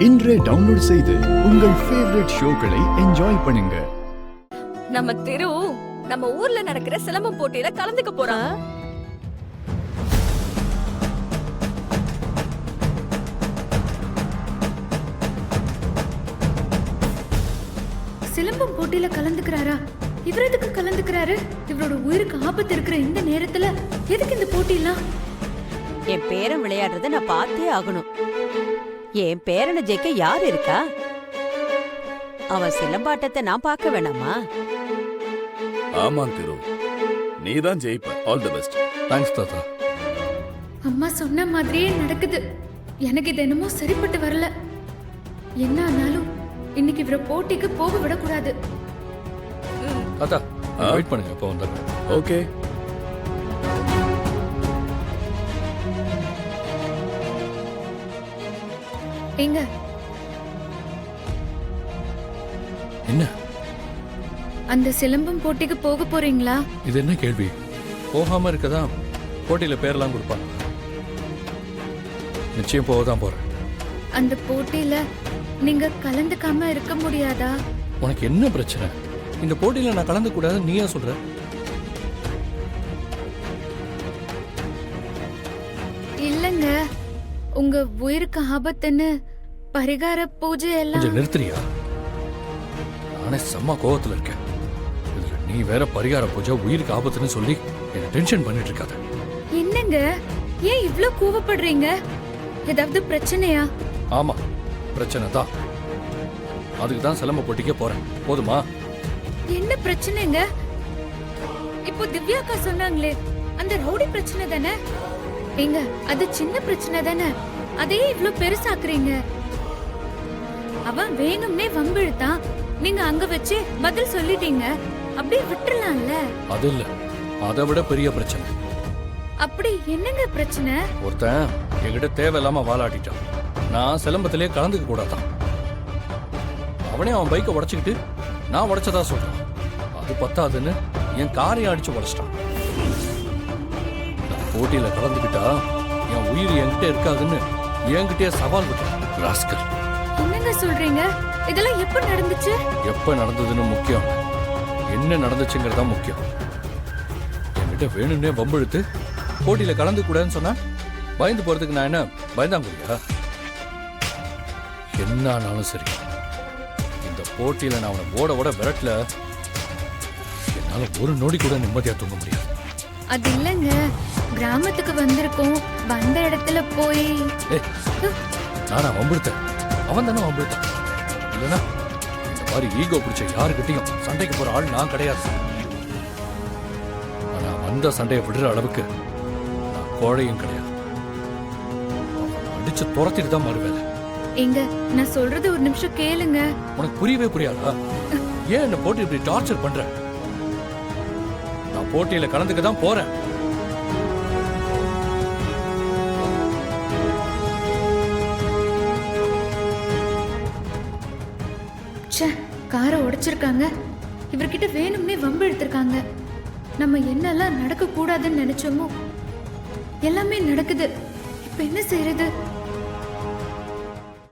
இன்றே டவுன்லோட் செய்து உங்கள் ஃபேவரட் ஷோக்களை என்ஜாய் பண்ணுங்க. நம்ம திரு நம்ம ஊர்ல நடக்கிற சிலம்பம் போட்டியில கலந்துக்க போறான். சிலம்பம் போட்டியில கலந்துக்கிறாரா? இவர் எதுக்கு கலந்துக்கிறாரு? இவரோட உயிருக்கு ஆபத்து இருக்கிற இந்த நேரத்துல எதுக்கு இந்த போட்டியெல்லாம்? என் பேரன் விளையாடுறத நான் பார்த்தே ஆகணும். என் பேரனை ஜெயிக்க யார் இருக்கா? அவன் சிலம்பாட்டத்தை நான் பார்க்க வேணாமா? ஆமா திரு, நீதான் ஜெயிப்ப. All the best. தேங்க்ஸ் தாத்தா. அம்மா சொன்ன மாதிரியே நடக்குது. எனக்கு இது என்னமோ சரிப்பட்டு வரல. என்ன ஆனாலும் இன்னைக்கு இவரை போட்டிக்கு போக விடக்கூடாது. தாத்தா வெயிட் பண்ணுங்க, இப்போ வந்துடுறேன். ஓகே. எங்க என்ன அந்த சிலம்பம் போட்டிக்கு போக போறீங்களா? இது என்ன கேள்வி? போகாம இருக்கதா போட்டியில பேரெல்லாம் கொடுப்பாங்க. நிச்சயம் போகதான் போறேன். அந்த போட்டியில நீங்க கலந்துக்காம இருக்க முடியாதா? உனக்கு என்ன பிரச்சனை? இந்த போட்டியில நான் கலந்து கூடாது நீயா சொல்ற? இல்லங்க, உங்க உயிருக்கு ஆபத்துன்னு பரிகார பூஜை எல்லாம். கொஞ்சம் நிறுத்துறியா? நானே செம்ம கோவத்துல இருக்கேன். இதுல நீ வேற பரிகார பூஜை உயிருக்கு ஆபத்துன்னு சொல்லி என்ன டென்ஷன் பண்ணிட்டு இருக்காத. என்னங்க, ஏன் இவ்ளோ கோவப்படுறீங்க? ஏதாவது பிரச்சனையா? ஆமா, பிரச்சனை தான். அதுக்கு தான் சிலம்ப போட்டிக்கே போறேன். போதுமா? என்ன பிரச்சனைங்க? இப்போ திவ்யாக்கா சொன்னாங்களே, அந்த ரவுடி பிரச்சனை தானே? ஏங்க, அது சின்ன பிரச்சனை தானே, அதையே இவ்ளோ பெருசாக்குறீங்க. அவன் வேணும்னே வம்பிழுத்தான், நீங்க அங்க வச்சு பதில் சொல்லிட்டீங்க. அப்படியே விட்டுறலாம்ல. அது இல்ல, அதை விட பெரிய பிரச்சனை. அப்படி என்னங்க பிரச்சனை? ஒருத்தன் என்கிட்ட தேவையில்லாம வாலாட்டிட்டான். நான் சிலம்பத்திலே கலந்துக்க கூடாதான். அவனே அவன் பைக்கை உடைச்சுக்கிட்டு நான் உடைச்சதா சொல்றான். அது பத்தாதுன்னு என் காரையும் அடிச்சு உடைச்சிட்டான். போட்டியில கலந்துக்கிட்டா என் உயிர் என்கிட்ட இருக்காதுன்னு என்கிட்டயே சவால் விட்டான். ராஸ்கல். என்னங்க சொல்றீங்க? இதெல்லாம் எப்ப நடந்துச்சு? எப்ப நடந்ததுன்னு முக்கியம், என்ன நடந்துச்சுங்கிறதா முக்கியம். என்கிட்ட வேணும்னே வம்பிழுத்து போட்டியில கலந்து கூடாதுன்னு சொன்னா பயந்து போறதுக்கு நான் என்ன பயந்தாங்குடியா? என்ன ஆனாலும் சரி, இந்த போட்டியில நான் அவனை ஓட ஓட விரட்டல, என்னால ஒரு நொடி கூட நிம்மதியா தூங்க முடியாது. அது இல்லங்க, கிராமத்துக்கு வந்திருக்கோம், வந்த இடத்துல போய். நானா வம்பிழுத்தேன்? அவன் தானே வம்பிழுத்தான். இல்லைன்னா இந்த மாதிரி ஈகோ பிடிச்ச யாருக்கிட்டையும் சண்டைக்கு போற ஆள் நான் கிடையாது. ஆனா வந்த சண்டையை விடுற அளவுக்கு நான் கோழையும் கிடையாது. அடிச்சு துரத்திட்டு தான் மாறுவேன். எங்க, நான் சொல்றது ஒரு நிமிஷம் கேளுங்க. உனக்கு புரியவே புரியாதா? ஏன் என்ன போட்டி இப்படி டார்ச்சர் பண்ற? நான் போட்டியில கலந்துக்க தான் போறேன். காரை உடைச்சிருக்காங்க, இவர்கிட்ட வேணும்னே வம்பு எடுத்திருக்காங்க. நம்ம என்னெல்லாம் நடக்க கூடாதுன்னு நினைச்சோமோ எல்லாமே நடக்குது. இப்ப என்ன செய்யறது?